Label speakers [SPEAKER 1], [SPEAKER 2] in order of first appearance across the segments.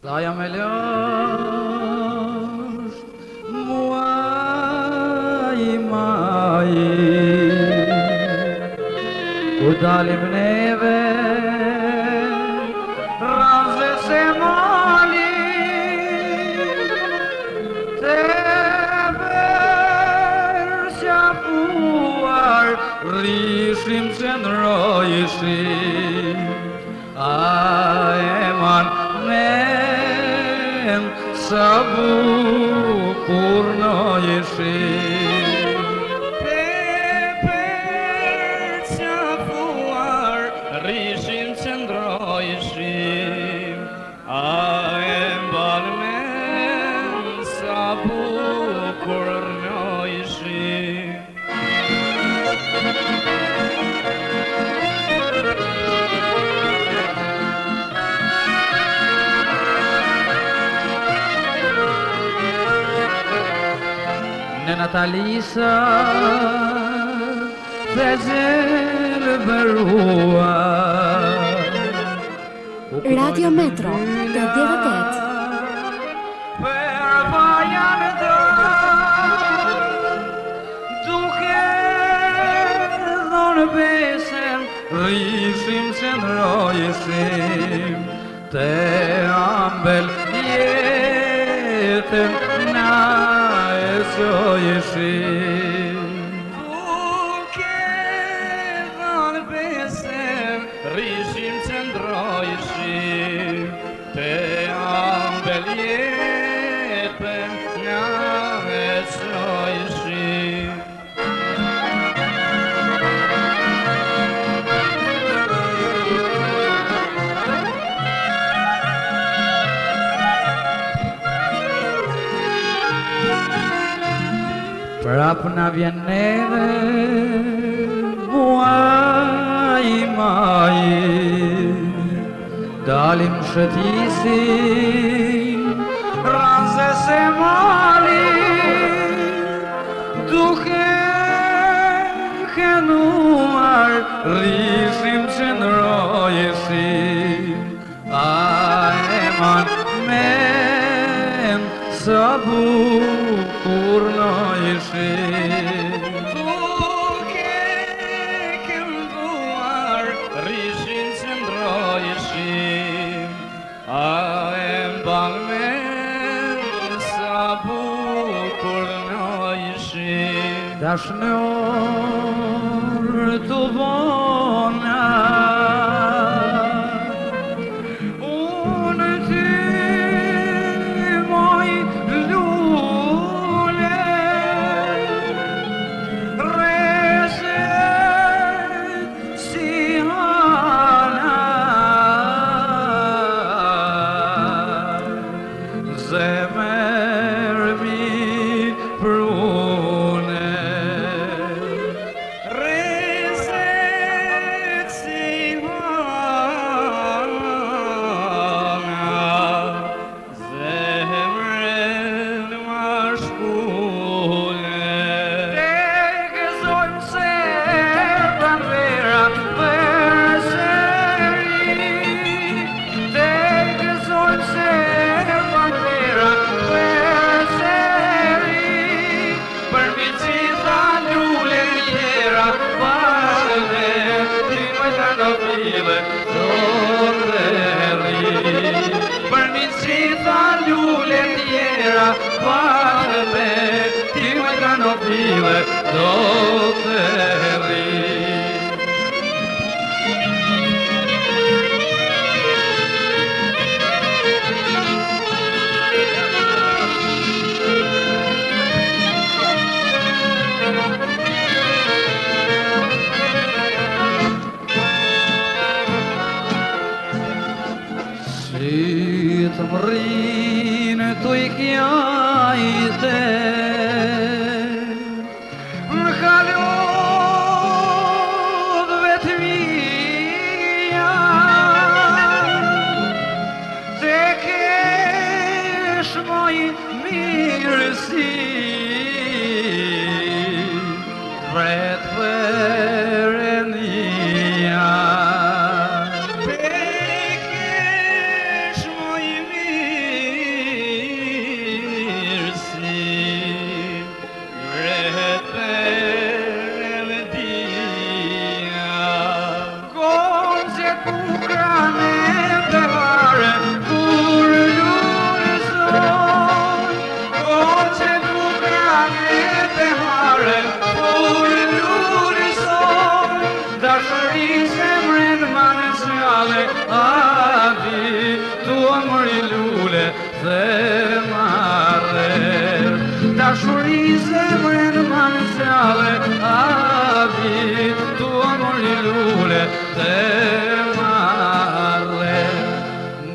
[SPEAKER 1] Daja me lësht muaj maji, kur dalim neve raze se mali, te bërshapuar rishim që ndrojishim, a eman men sa bukur ndrojishim.
[SPEAKER 2] Te bërshapuar rishim që ndrojishim, a eman men sa bukur ndrojishim.
[SPEAKER 1] Nena Talisa dhe gjelë bërua,
[SPEAKER 3] Radio Metro 88.
[SPEAKER 1] Per vajan të duke dhonë besen, rishim që ndrojishim, te ambel jetën na e sjojishim.
[SPEAKER 2] Duke dhonë besen, rishim që ndrojishim, te ambel jetën na e sjojishim.
[SPEAKER 1] Prap na vjen neve muaj maji, dalim shëtisim raze se mali, duke kënuar rishim që ndrojishim, a eman men sa bukur ndrojishim.
[SPEAKER 2] Duke kënduar rishim që ndrojishim, a e mban men sa bukur ndrojishim.
[SPEAKER 1] Dashnor të bona, unë ty moj lule, reset si hana, zemër mi prune.
[SPEAKER 2] Rezet si hana, zemrën ma shkune.
[SPEAKER 1] Te gëzojmë se pranvera për seri, te gëzojmë se pranvera për seri, për mi gjitha lule tjera bashkëve, ti më tranofile do të rri. Për mi gjitha lule tjera bashkëve, ti më tranofile do të rri. Si të më rinë të i kjajte, në kalodhve të mija, te kesh moj mirësi, vret përëndia.
[SPEAKER 2] Te kesh moj mirë
[SPEAKER 1] dhe marre dashuri zemrën ma në zjale abit tua mori lule dhe marre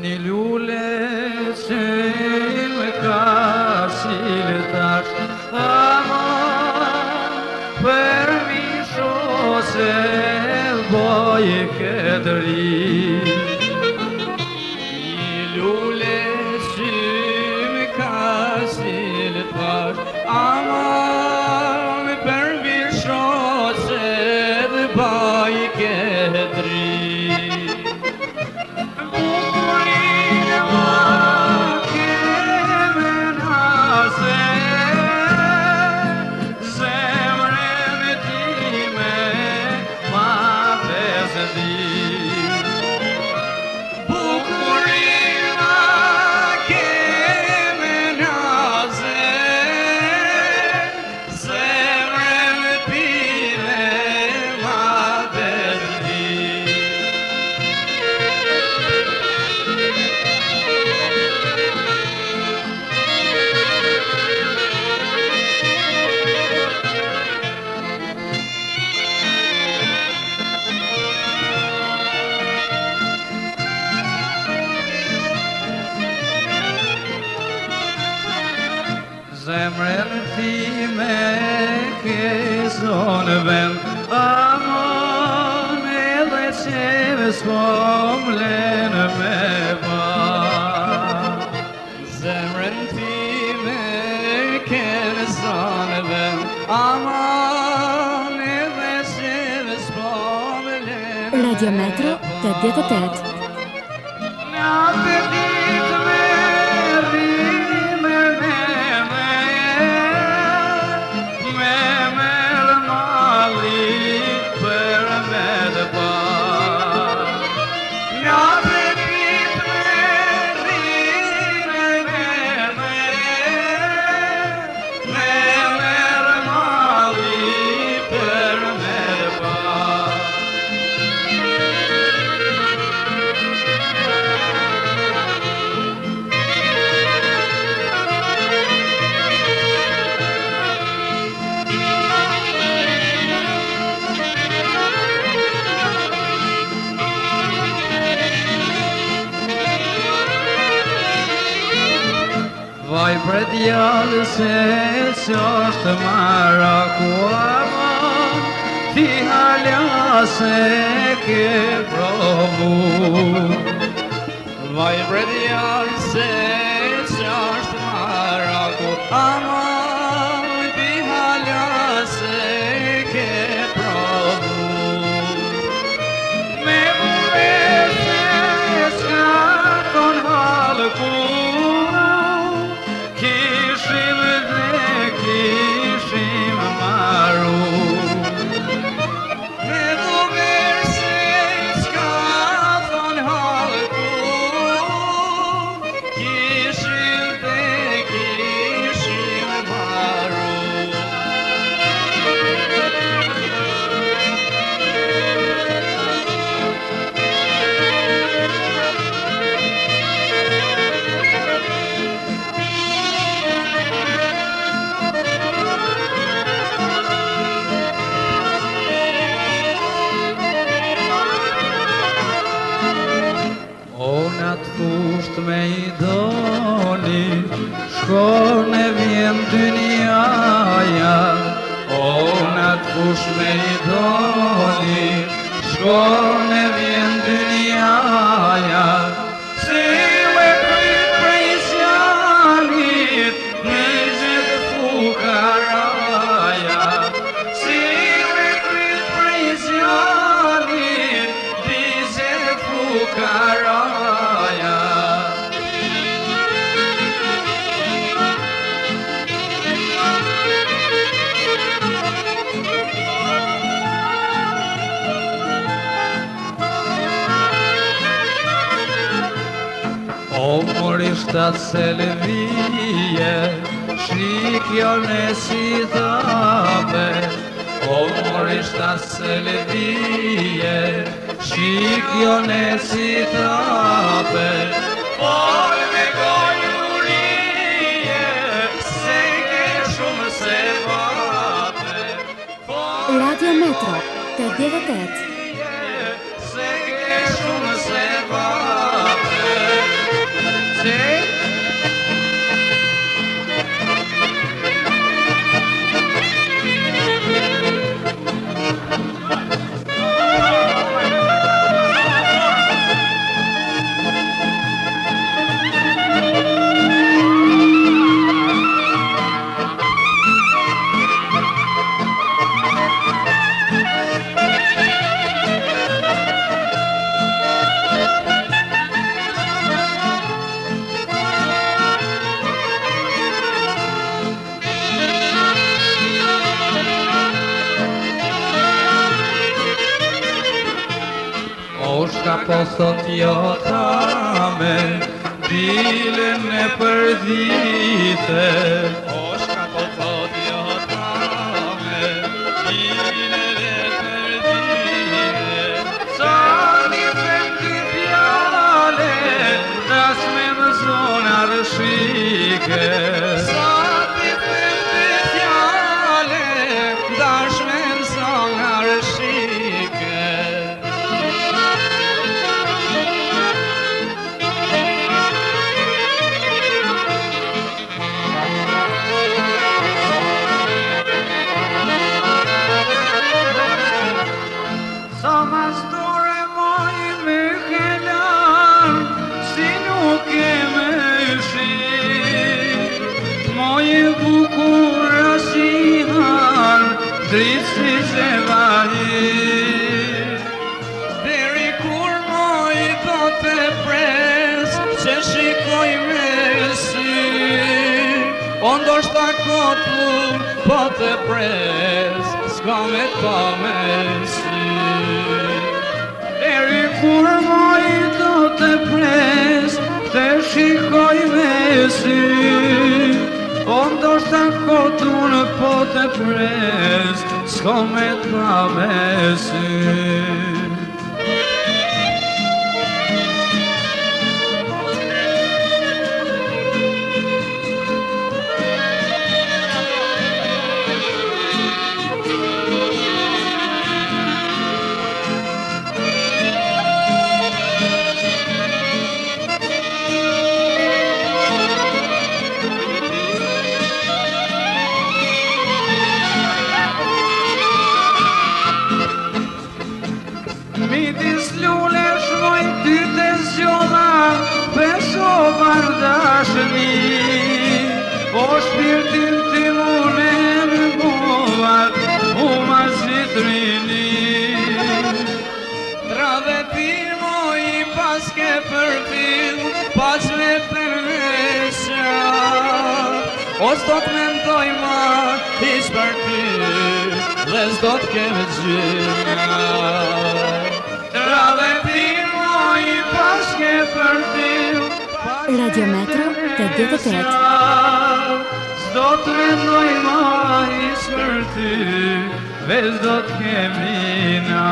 [SPEAKER 1] një lule që me ka shile tash për mi shose boj këtë ri
[SPEAKER 2] Një lule që me ka shile tash aman për mi shose boj këtë ri
[SPEAKER 1] Bukurinë ma keme nase zemrën time ma bezdi Bukurinë ma keme nase zemrën time ma bezdi Zemrën time ke zonë vend Amon edhe qeve s'pom lenë me ba
[SPEAKER 2] Zemrën time ke në zonë vend aman edhe qeve s'po me lem
[SPEAKER 3] Radio Metro 88.
[SPEAKER 1] Në apetit me rime me merë mali për me dhe pa Në apetit me rime me merë mali për me dhe pa Vaj për djallë se qështë mara ku amon Ti halja se ke provu
[SPEAKER 2] Vaj bre djallë se qashtë maraku aman ti halja se ke provu
[SPEAKER 1] Me mure se s'ka ton halku Kishim dhe kishim maru
[SPEAKER 2] Me buber se s'ka thon halku Kishim dhe kishim maru
[SPEAKER 1] Onat fusht me I doni Shkon e vjen dynjaja Onat fusht me I doni Shkon e vjen dynjaja Si me kryt prej zjanit Nizet fukaraja Si me kryt prej zjanit Nizet fukaraja O mori shtatë se lëvije, shikjo në si thape. O mori shtatë se lëvije, shikjo në si thape. Fol me gojë
[SPEAKER 3] 88.
[SPEAKER 1] Se ke shumë se vape. Se Oshka po thot jotame, dilen e përdite. Oshka po thot jotame, dilen e përdite. Sa një vendi fjale, das me mëson arshike.
[SPEAKER 2] Sa një vendi fjale, dash me mëson arshike.
[SPEAKER 1] Sa mas dore moj me helan, si nuk e me shi. Moj bukur asihan, dritë si se vahi.
[SPEAKER 2] Deri kur moj do të pres, se shikoj me sy. O ndoshta kotlu po të pres, s'ka me ta me sy.
[SPEAKER 1] Deri kur moj do të pres, të shikoj me sy. O ndoshta kotun po të pres, s'ka me ta me sy. Midis lulesh moj ty të zgjolla, peso bardashni. O shpirtin ti mune në bovat, u ma zitrini.
[SPEAKER 2] Trave pir moj pas ke përfil, pas me përvesha. O s'do t'mendoj ma, ish për ty, dhe s'do t'keve gjyna. Trave pir moj pas ke përfil,
[SPEAKER 3] Radio Metro 88.
[SPEAKER 1] S'do t'mendoj ma, ish për ty, dhe s'do t'kemi na.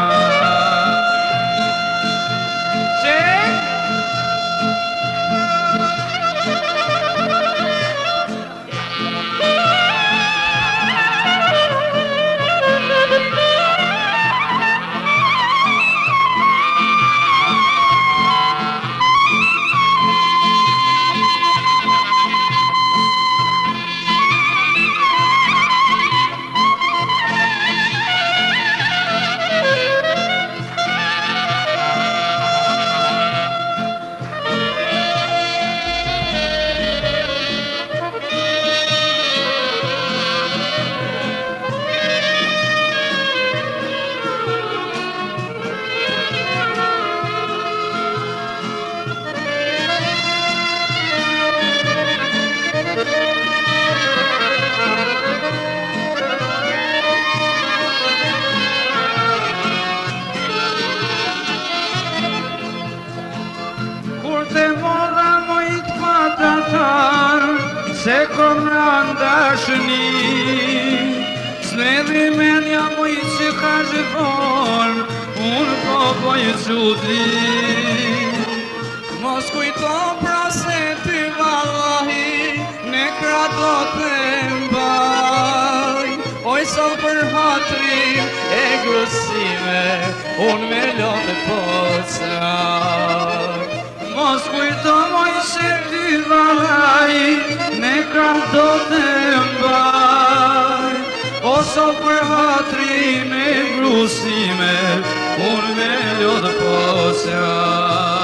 [SPEAKER 1] Se kom randashni, s'nedhi menja moj që ka zhivon, unë po poj qudi.
[SPEAKER 2] Mos kujto pra se ty vallahi, ne krato të mbaj. Oj sot për hatrin e brusime, unë me lotë pocar.
[SPEAKER 1] Mos kujto moj se ty valaj, ne kam do të mbaj. Oso për hatri me brusime, unë me lotë pocar.